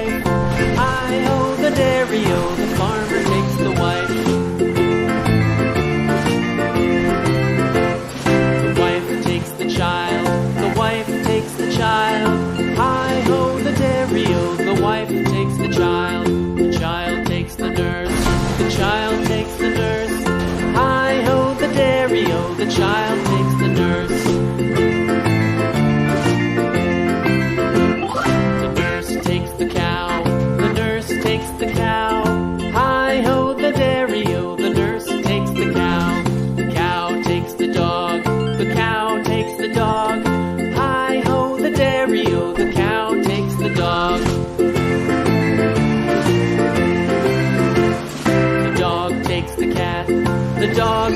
wife. Hi-ho, the dairy-o, the farmer takes the wife. The wife takes the child, the wife takes the child. Hi-ho, the dairy-o, the wife takes the child takes the nurse, the child takes the nurse. Hi-ho, the dairy-o, the child takes the nurse. The nurse takes the cow, the nurse takes the cow. Hi-ho, the dairy-o, the nurse takes the cow. The cow takes the dog, the cow takes the dog. Hi-ho, the dairy-o, the cow takes the dog. The dog takes the cat, the dog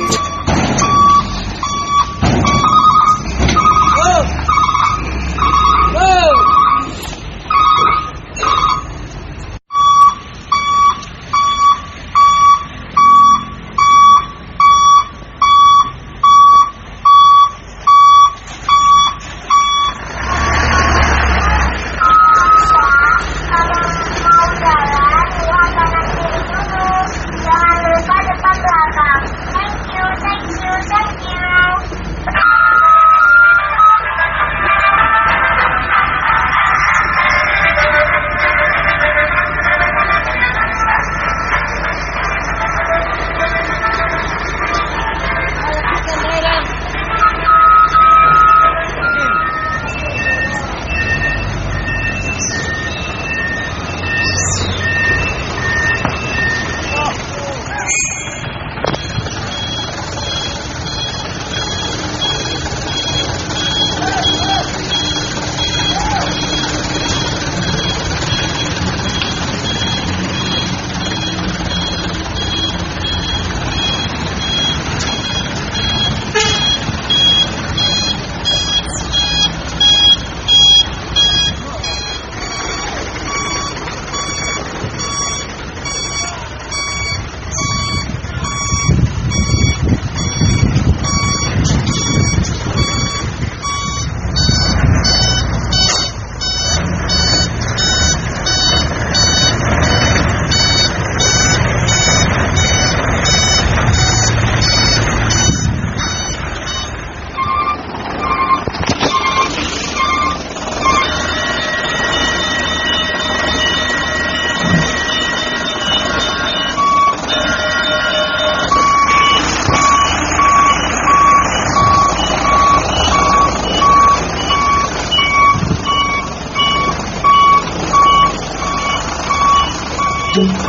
Thank you.